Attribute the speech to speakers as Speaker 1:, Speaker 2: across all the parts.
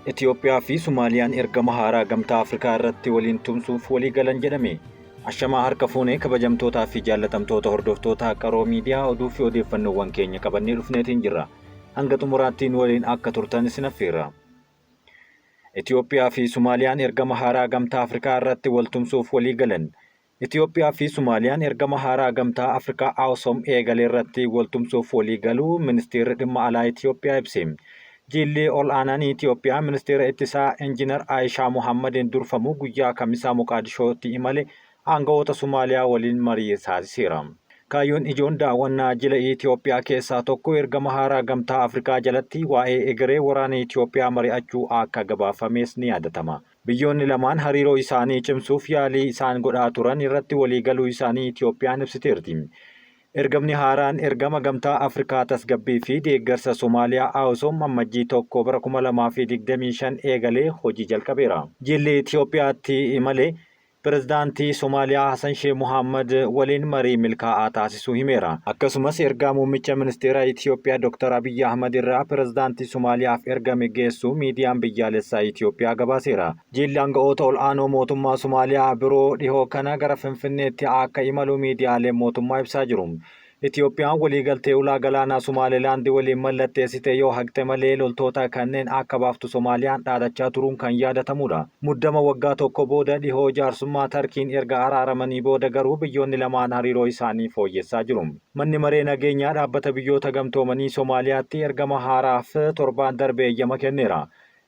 Speaker 1: Itoophiyaa fi Sumaaliyaan ergama haaraa gamtaa Afrikaa irratti waliin tumsuuf walii galan jedhame. Ashamaa harka fuunee kabajamtootaa fi jaallatamtoota hordoftoota qaroo miidiyaa oduu fi odeeffannoowwan keenya qabannee dhufneetiin jirra. Hanga xumuraattiin waliin akka turtan isin affeerra. Itoophiyaa fi Sumaaliyaan ergama haaraa gamtaa Afrikaa irratti wal tumsuuf walii galan. Itoophiyaa fi Sumaaliyaan ergama haaraa gamtaa Afrikaa AWSOM eegalee irratti wal tumsuuf walii galuu ministeerri dhimma alaa Itoophiyaa ibse. Jilli ol aanaan Itoophiyaa ministeera ittisaa Injiinar Aayishaa Muhammadin durfamu guyyaa kamisaa Moqaadishootti imale aangawoota Somaaliyaa waliin marii taasiseera. Kaayyoon ijoon daawwannaa jila Itoophiyaa keessaa tokko ergama haaraa gamtaa Afrikaa jalatti waa'ee egeree waraana Itoophiyaa mari'achuu akka gabaafames ni yaadatama. Biyyoonni lamaan hariiroo isaanii cimsuuf yaalii isaan godhaa turan irratti walii galuu isaanii Itoophiyaan ibsiteerti. Ergamni haaraan ergama gamtaa Afrikaa tasgabbii fi deeggarsa Somaaliyaa AWSOM ammajjii 1 bara 2025 eegalee hojii jalqabeera. Jilli Itoophiyaatti imale Pirezidaantii Somaaliyaa Hassan Sheikh Mohammad waliin marii milkaa'aa taasisuu himeera. Akkasumas ergaa muummicha ministeera Itoophiyaa Dr. Abiy Ahmad irraa pirezidaantii Somaaliyaaf ergame geessuu miidiyaan biyyaalessaa Itoophiyaa gabaaseera. Jilli aangawoota ol aanoo mootummaa Somaaliyaa biroo dhihoo kana gara Finfinneetti akka imalu miidiyaaleen mootummaa ibsaa jiru. Itoophiyaan waliigaltee ulaa galaanaa Somaalilaand waliin mallatteessite yoo haqxe malee loltoota kanneen akka baaftu Soomaaliyaan dhaadachaa turuun kan yaadatamudha. Muddama waggaa tokko booda dhihoo jaarsummaa Tarkiin erga araaramanii booda garuu biyyoonni lamaan hariiroo isaanii fooyyessaa jiru. Manni maree nageenyaa dhaabbata biyyoota gamtoomanii Soomaaliyaatti ergama haaraaf torbaan darbe eeyyama kenneera.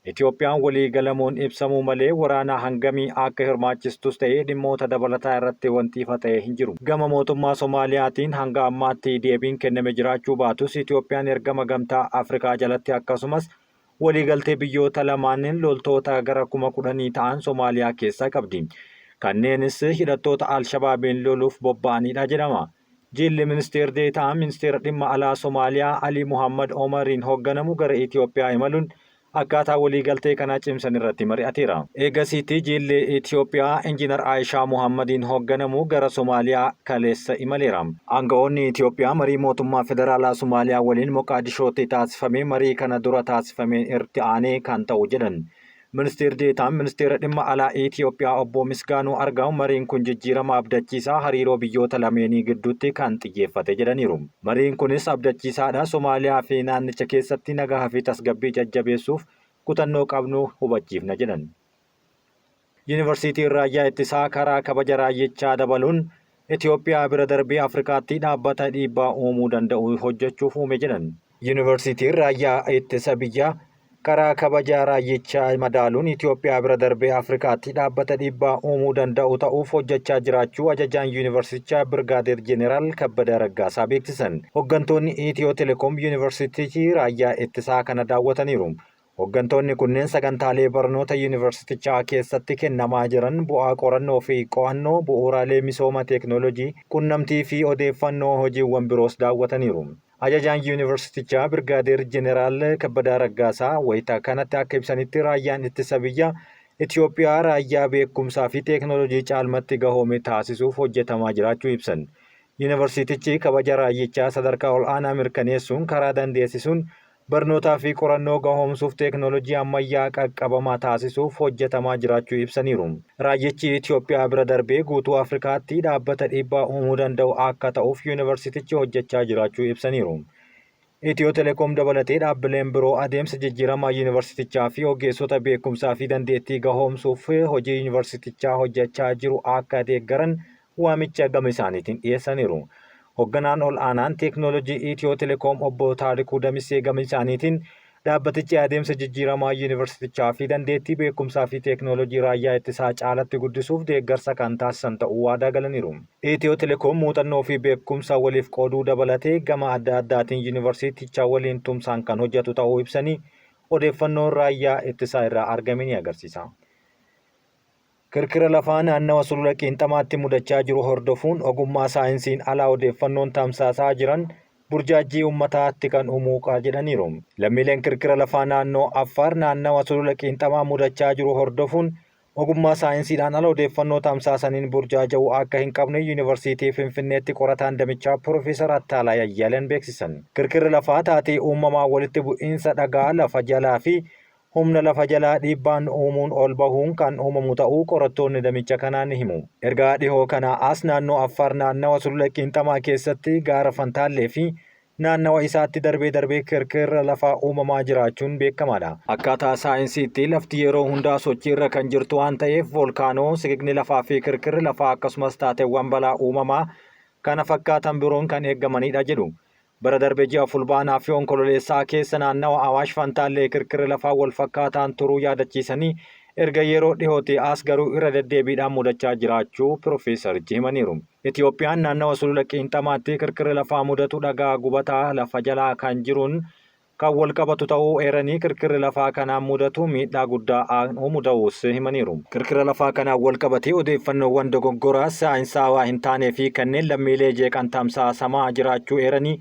Speaker 1: Itoophiyaan walii galamuun ibsamuu malee waraana hangamii akka hirmaachistus ta'ee dhimmoota dabalataa irratti wanti ifa ta'e hin jiru. Gama mootummaa Soomaaliyaatiin hanga ammaatti deebiin kenname jiraachuu baatus Itoophiyaan ergama gamtaa Afrikaa jalatti akkasumas waliigaltee biyyoota lamaaniin loltoota gara 10,000 ta'an Soomaaliyaa keessaa qabdi. Kanneenis hidhattoota Al-Shabaabiin loluuf bobba'anidha jedhama. Jilli ministeera deetaa ministeera dhimma alaa Soomaaliyaa Ali Muhammad Omariin hoogganamu gara Itoophiyaa imaluun akkaataa waliigaltee kana cimsan irratti mari'ateera. Eegasiitti jilli Itoophiyaa Injiinar Aayishaa Muhammadiin hoogganamu gara Somaaliyaa kaleessa imaleera. Aangawoonni Itoophiyaa marii mootummaa federaalaa Somaaliyaa waliin Moqaadishootti taasifame marii kana dura taasifameen irratti aanee kan ta'u jedhan. Ministeerri deetaan ministeera dhimma alaa Itoophiyaa obbo Misgaanuu Argaa'u mariin kun jijjiirama abdachiisaa hariiroo biyyoota lameenii gidduutti kan xiyyeeffate jedhaniiru. Mariin kunis abdachiisaadha. Somaaliyaa fi naannicha keessatti nagaa fi tasgabbii jajjabeessuuf kutannoo qabnu hubachiifna jedhan. Yuunivarsiitiin raayyaa ittisaa karaa kabaja raayyichaa dabaluun Itoophiyaa bira darbee Afrikaatti dhaabbata dhiibbaa uumuu danda'u hojjechuuf uume jedhan. Yuunivarsiitiin raayyaa ittisa biyyaa karaa kabaja raayyichaa madaaluun Itoophiyaa bira darbee Afrikaatti dhaabbata dhiibbaa uumuu danda'u ta'uuf hojjechaa jiraachuu ajajaan yuunivarsiitichaa Birgaadeer Jeneraal Kabbada Raggaasaa beeksisan. Hooggantoonni Itiyoo Telekoom yuunivarsiitichaa raayyaa ittisaa kana daawwataniiru. Hooggantoonni kunneen sagantaalee barnoota yuunivarsiitichaa keessatti kennamaa jiran bu'aa qorannoo fi qo'annoo bu'uuraalee misooma teeknooloojii, qunnamtii fi odeeffannoo hojiiwwan biroos daawwataniiru. Ajajaan yuunivarsiitichaa Birgaadeer Jeneraal Kabbada Raggaasaa wayita kanatti akka ibsanitti raayyaan ittisa biyyaa Itoophiyaa raayyaa beekumsaa fi teeknooloojii caalmatti gahoome taasisuuf hojjetamaa jiraachuu ibsan. Yuunivarsiitichi kabaja raayyichaa sadarkaa ol aanaa mirkaneessuun karaa dandeessisuun barnootaa fi qorannoo gahoomsuuf teeknooloojii ammayyaa qaqqabamaa taasisuuf hojjetamaa jiraachuu ibsaniiru. Raayyichi Itoophiyaa bira darbee guutuu Afrikaatti dhaabbata dhiibbaa uumuu danda'u akka ta'uuf yuunivarsiitichi hojjechaa jiraachuu ibsaniiru. Itiyoo Telekoom dabalatee dhaabbileen biroo adeemsa jijjiiramaa yuunivarsiitichaa fi ogeessota beekumsaa fi dandeettii gahoomsuuf hojii yuunivarsiitichaa hojjechaa jiru akka deeggaran waamicha gama isaaniitiin dhiyeessaniiru. Hoogganaan ol aanaan teeknooloojii Itiyoo Telekoom obbo Taarikuu Damissee gama isaaniitiin dhaabbatichi adeemsa jijjiiramaa yuunivarsiitichaa fi dandeettii beekumsaa fi teeknooloojii raayyaa ittisaa caalatti guddisuuf deeggarsa kan taasisan ta'uu waadaa galaniiru. Itiyoo Telekoom muuxannoo fi beekumsa waliif qooduu dabalatee gama adda addaatiin yuunivarsiitichaa waliin tumsaan kan hojjetu ta'uu ibsanii odeeffannoon raayyaa ittisaa irraa argame ni agarsiisa. Kirkira lafaa naannawa sulula Qiinxamaatti mudachaa jiru hordofuun ogummaa saayinsiin alaa odeeffannoon tamsaasaa jiran burjaajii uummataatti kan uumuuqa jedhaniiru. Lammiileen kirkira lafaa naannoo Affaar naannawa sulula Qiinxamaa mudachaa jiru hordofuun ogummaa saayinsiidhaan ala odeeffannoo tamsaasaniin burjaaja'uu akka hin qabne yuunivarsiitii Finfinneetti qorataan damichaa Piroofeesar Attaalaa Ayyaaleen beeksisan. Kirkirri lafaa taatee uumamaa walitti bu'iinsa dhagaa lafa jalaa fi humna lafa jalaa dhiibbaan uumuun ol bahuun kan uumamu ta'uu qorattoonni damicha kanaa ni himu. Ergaa dhihoo kanaa as naannoo Affaar naannawa Sulula Qiinxamaa keessatti gaara Fantaallee fi naannawa isaatti darbee kirkirra lafaa uumamaa jiraachuun beekamaadha. Akkaataa saayinsiitti lafti yeroo hundaa sochiirra kan jirtu waan ta'eef volkaanoo, sigiigni lafaa fi kirkirri lafaa akkasumas taateewwan balaa uumamaa kana fakkaatan biroon kan eeggamanidha jedhu. Bara darbee ji'a fulbaanaa fi onkololeessaa keessa naannawa Awaash Fantaallee kirkirri lafaa wal fakkaataan turuu yaadachiisanii erga yeroo dhihooti as garuu irra deddeebiidhaan mudachaa jiraachuu Piroofeesarichi himaniiru. Itiyoophiyaan naannawa Sulula Qiinxamaatti kirkirri lafaa mudatu dhagaa gubataa lafa jalaa kan jiruun kan wal qabatu ta'uu eeranii kirkirri lafaa kanaan mudatu miidhaa guddaa uumu ta'uus himaniiru. Kirkirri lafaa kanaan wal qabatee odeeffannoowwan dogoggoraa saayinsaawaa hin taanee fi kanneen lammiilee jeeqan tamsaasamaa jiraachuu eeranii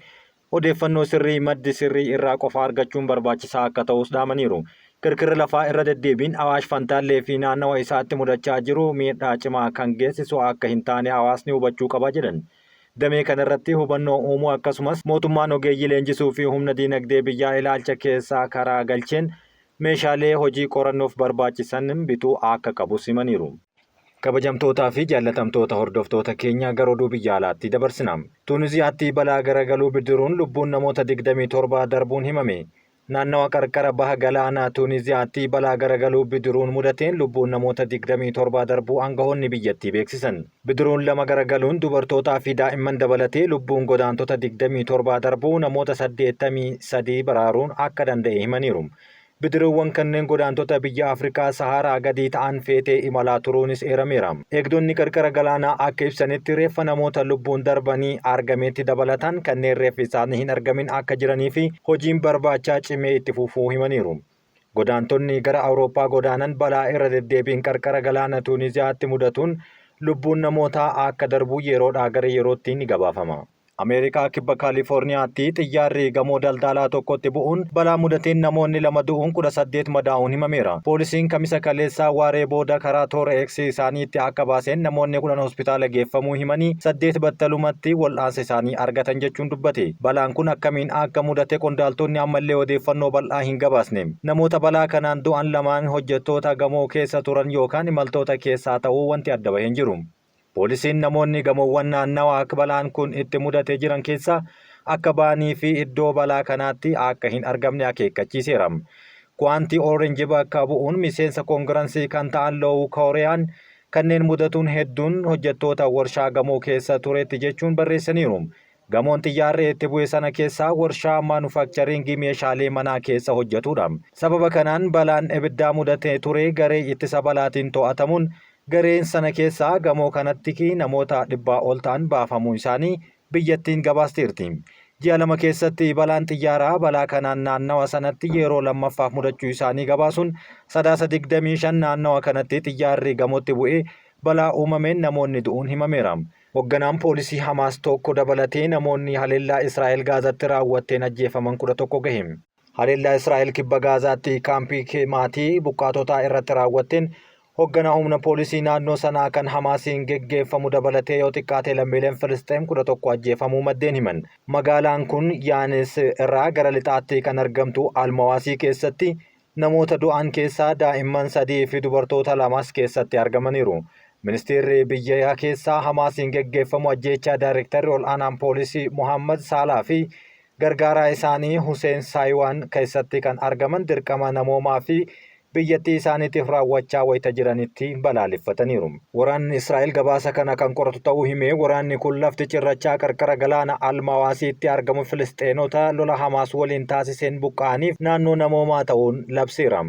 Speaker 1: odeeffannoo sirrii maddi sirrii irraa qofa argachuun barbaachisaa akka ta'us dhaamaniiru. Kirkirri lafaa irra deddeebiin Awaash Fantaallee fi naannawa isaatti mudachaa jiru miidhaa cimaa kan geessisu akka hin taane hawaasni hubachuu qaba jedhan. Damee kanarratti hubannoo uumuu akkasumas mootummaan ogeeyyii leenjisuu fi humna diinagdee biyyaa ilaalcha keessaa karaa galcheen meeshaalee hojii qorannoof barbaachisan bituu akka qabus himaniiru. Kabajamtootaa fi jaallatamtoota hordoftoota keenya gara oduu biyya alaatti dabarsina. Tuuniziyaatti balaa garagaluu bidiruun lubbuun namoota 27 darbuun himame. Naannawa qarqara baha galaanaa Tuuniziyaatti balaa garagaluu bidiruun mudateen lubbuun namoota 27 darbuu aangawoonni biyyattii beeksisan. Bidiruun lama garagaluun dubartootaa fi daa'imman dabalatee lubbuun godaantota 27 darbuu namoota 83 baraaruun akka danda'e himaniiru. Bidiruuwwan kanneen godaantota biyya Afrikaa Saharaa gadii ta'an feetee imalaa turuunis eerameera. Eegdonni qarqara galaanaa akka ibsanitti reeffa namoota lubbuun darbanii argametti dabalatan kanneen reeffi isaanii hin argamin akka jiranii fi hojiin barbaachaa cimee itti fufuu himaniiru. Godaantonni gara Awurooppaa godaanan balaa irra deddeebiin qarqara galaana Tuuniziyaatti mudatuun lubbuun namootaa akka darbu yeroodhaa gara yerootti ni gabaafama. Ameerikaa kibba Kaalifoorniyaatti xiyyaarri gamoo daldalaa tokkotti bu'uun balaa mudateen namoonni 2 du'uun 18 madaa'uun himameera. Poolisiin kamisa kaleessaa waaree booda karaa toora eegsii isaaniitti akka baaseen namoonni 10 hospitaala geeffamuu himanii 8 battalumatti wal'aansa isaanii argatan jechuun dubbate. Balaan kun akkamiin akka mudate qondaaltonni ammallee odeeffannoo bal'aa hin gabaasne. Namoota balaa kanaan du'an lamaan hojjettoota gamoo keessa turan yookaan imaltoota keessaa ta'uu wanti adda bahee hin jiru. Poolisiin namoonni gamoowwan naannawaa balaan kun itti mudatee jiran keessa akka ba'anii fi iddoo balaa kanaatti akka hin argamne akeekkachiiseera. Kwanti Orange bakka bu'uun miseensa koongiraansii kan ta'an Low Kooriyaan kanneen mudatuun hedduun hojjettoota warshaa gamoo keessa turetti jechuun barreessaniiru. Gamoon xiyyaarri itti bu'e sana keessaa warshaa maanufakcharingii meeshaalee manaa keessa hojjetudha. Sababa kanaan balaan ibiddaa mudatee ture garee ittisa balaatiin to'atamuun gareen sana keessaa gamoo kanatti namoota 100 ol ta'an baafamuu isaanii biyyattiin gabaasteerti. Ji'a 2 keessatti balaan xiyyaaraa balaa kanaan naannawa sanatti yeroo lammaffaaf mudachuu isaanii gabaasuun sadaasa 25 naannawa kanatti xiyyaarri gamootti bu'ee balaa uumameen namoonni du'uun himameera. Hoogganaan poolisii Hamaas tokko dabalatee namoonni haleellaa Israa'el Gaazatti raawwatteen ajjeefaman 11 gahe. Haleellaa Israa'el kibba Gaazaatti kaampii maatii buqqaatotaa irratti raawwatteen hoogganaa humna poolisii naannoo sanaa kan Hamaasiin geggeeffamu dabalatee yoo xiqqaate lammiileen Filisxeem 11 ajjeefamuu maddeen himan. Magaalaan kun Yaanis irraa gara lixaatti kan argamtu Almawaasii keessatti namoota du'an keessaa daa'imman 3 fi dubartoota 2 keessatti argamaniiru. Ministeerri biyya keessaa Hamaasiin geggeeffamu ajjeechaa Daayirektarri ol'aanaan poolisii Muhammad Saalaa fi gargaaraa isaanii Hussein Saayiwaan keessatti kan argaman dirqama namoomaa fi biyyattii isaaniitiif raawwachaa wayita jiranitti balaaleffataniiru. Waraanni Israa'el gabaasa kana kan qoratu ta'uu himee waraanni kun lafti cirrachaa qarqara galaana Almawaasiitti argamu Filisxeenota lola Hamaas waliin taasiseen buqqa'aniif naannoo namoomaa ta'uun labseera.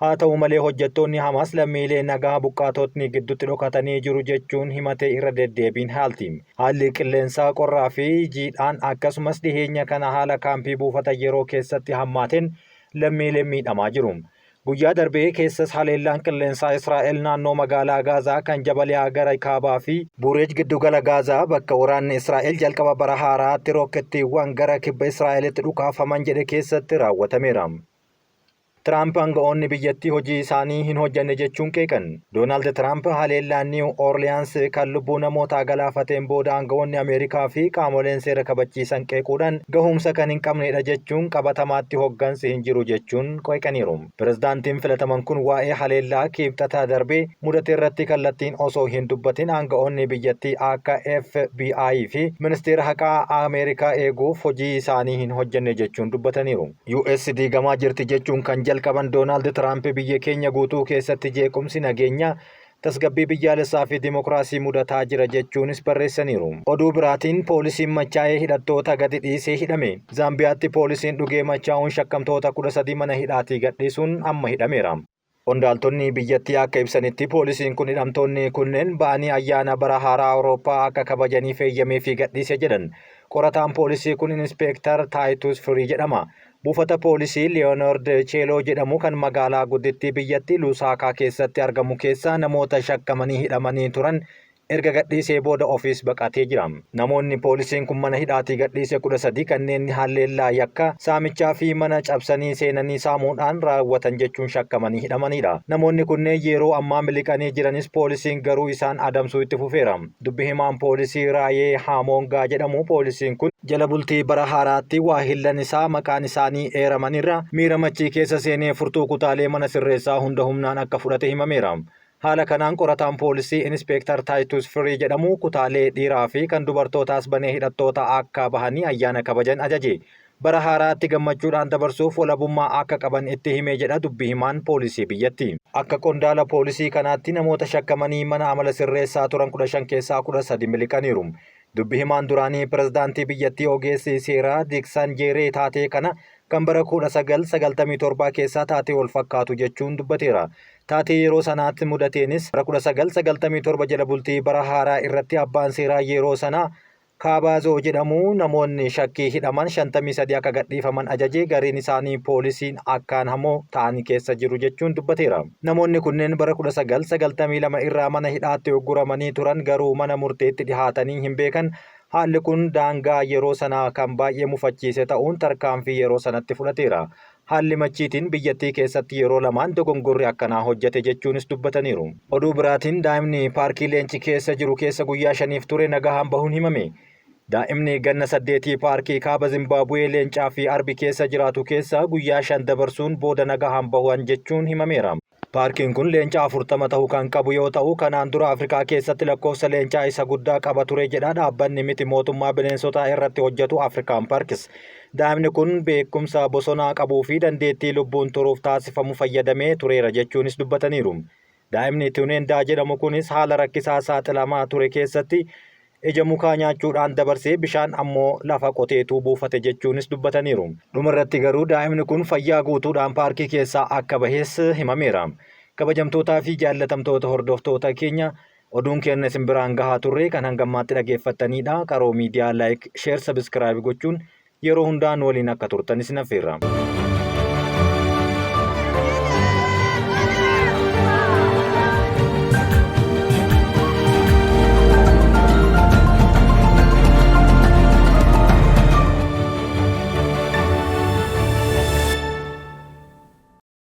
Speaker 1: Haa ta'u malee hojjettoonni Hamaas lammiilee nagaa buqqaatotni gidduutti dhokatanii jiru jechuun himatee irra deddeebiin haalti. Haalli qilleensaa qorraa fi jiidhaan akkasumas dhiheenya kana haala kaampii buufata yeroo keessatti hammaateen lammiileen miidhamaa jiru. Guyyaa darbee keessas haleellaan qilleensaa Israa'el naannoo magaalaa Gaazaa kan Jabaliyaa gara kaabaa fi Bureej giddugala Gaazaa bakka waraanni Israa'el jalqaba bara haaraatti rookettiiwwan gara kibba Israa'elitti dhukaafaman jedhe keessatti raawwatameera. Tiraamp aanga'oonni biyyattii hojii isaanii hin hojjanne jechuun qeeqan. Doonaald Tiraamp haleellaa Niiw Oorliyaans kan lubbuu namootaa galaafateen booda aanga'oonni Ameerikaa fi qaamoleen seera kabachiisan qeequudhaan gahumsa kan hin qabnedha jechuun qabatamaatti hoggansi hin jiru jechuun qeeqaniiru. Pirezidaantiin filataman kun waa'ee haleellaa kibxataa darbee mudate irratti kallattiin osoo hin dubbatin aanga'oonni biyyattii akka FBI fi ministeera haqaa Ameerikaa eeguuf hojii isaanii hin hojjanne jechuun dubbataniiru. US diigamaa jirti jechuun kan jalqaban Doonaald Tiraamp biyya keenya guutuu keessatti jeequmsi nageenya tasgabbii biyyaalessaa fi dimokiraasii mudataa jira jechuunis barreessaniiru. Oduu biraatiin poolisiin machaa'ee hidhattoota gadi dhiisee hidhame. Zaambiyaatti poolisiin dhugee machaa'uun shakkamtoota 13 mana hidhaatii gadhiisuun amma hidhameera. Qondaaltonni biyyattii akka ibsanitti poolisiin kun hidhamtoonni kunneen ba'anii ayyaana bara haaraa Awurooppaa akka kabajaniif eeyyamee fi gadhiise jedhan. Qorataan poolisii kun Inspektar Taayitus Firii jedhama. Buufata poolisii Leeyonaard Cheeloo jedhamu kan magaalaa guddittii biyyattii Lusaakaa keessatti argamu keessaa namoota shakkamanii hidhamanii turan erga gadhiisee booda ofiis baqatee jira. Namoonni poolisiin kun mana hidhaatii gadhiise 13 kanneen haleellaa yakka saamichaa fi mana cabsanii seenanii saamuudhaan raawwatan jechuun shakkamanii hidhamanidha. Namoonni kunneen yeroo ammaa miliqanii jiranis poolisiin garuu isaan adamsuu itti fufeera. Dubbi himaan poolisii Raayee Haamongaa jedhamu poolisiin kun jala bultii bara haaraatti waahillan isaa maqaan isaanii eeramanirra miira machii keessa seenee furtuu kutaalee mana sirreessaa hunda humnaan akka fudhate himameera. Haala kanaan qorataan poolisii Inspektar Taayitus Firii jedhamu kutaalee dhiiraa fi kan dubartootaas banee hidhattoota akka bahanii ayyaana kabajan ajaje. Bara haaraatti gammachuudhaan dabarsuuf walabummaa akka qaban itti himee jedha dubbi himaan poolisii biyyatti. Akka qondaala poolisii kanaatti namoota shakkamanii mana amala sirreessaa turan 15 keessaa 13 miliqaniiru. Dubbi himaan duraanii pirezidaantii biyyattii ogeessi seeraa Diiksan Jeeree taatee kana kan bara 1997 keessaa taatee wal fakkaatu jechuun dubbateera. Taatee yeroo sanaatti mudateenis bara 1997 jala bultii bara haaraa irratti abbaan seeraa yeroo sanaa Kaabaazoo jedhamu namoonni shakkii hidhaman 53 akka gadhiifaman ajajee gariin isaanii poolisiin akkaan hamoo ta'anii keessa jiru jechuun dubbateera. Namoonni kunneen bara 1992 irraa mana hidhaatti ugguramanii turan garuu mana murteetti dhihaatanii hin beekan. Haalli kun daangaa yeroo sanaa kan baay'ee mufachiise ta'uun tarkaanfii yeroo sanatti fudhateera. Haalli machiitiin biyyattii keessatti yeroo lamaan dogongorri akkanaa hojjete jechuunis dubbataniiru. Oduu biraatiin daa'imni paarkii leenci keessa jiru keessa guyyaa 5 ture nagahaan bahuun himame. Daa'imni ganna 8 paarkii kaaba Zimbaabuwee leencaa fi arbi keessa jiraatu keessa guyyaa 5 dabarsuun booda nagahaan bahuun jechuun himameera. Paarkiin kun leencaa 40 ta'uu kan qabu yoo ta'u kanaan dura Afrikaa keessatti lakkoofsa leencaa isa guddaa qaba ture jedha dhaabbanni miti mootummaa bineensotaa irratti hojjetu Afrikaan Parks. Daa'imni kun beekumsa bosonaa qabuu fi dandeettii lubbuun turuuf taasifamu fayyadamee tureera jechuunis dubbataniiru. Daa'imni Tuneendaa jedhamu kunis haala rakkisaa saaxilamaa ture keessatti ija mukaa nyaachuudhaan dabarsee bishaan ammoo lafa qoteetuu buufate jechuunis dubbataniiru. Dhumarratti garuu daa'imni kun fayyaa guutuudhaan paarkii keessaa akka bahees himameera. Kabajamtootaa fi jaallatamtoota hordoftoota keenya oduun keenya isin biraan gahaa turre kan hangammaatti dhageeffattanidha. Qaroo miidiyaa laayik, sheer, sabiskiraayib gochuun yeroo hundaan waliin akka turtan isin affeerra.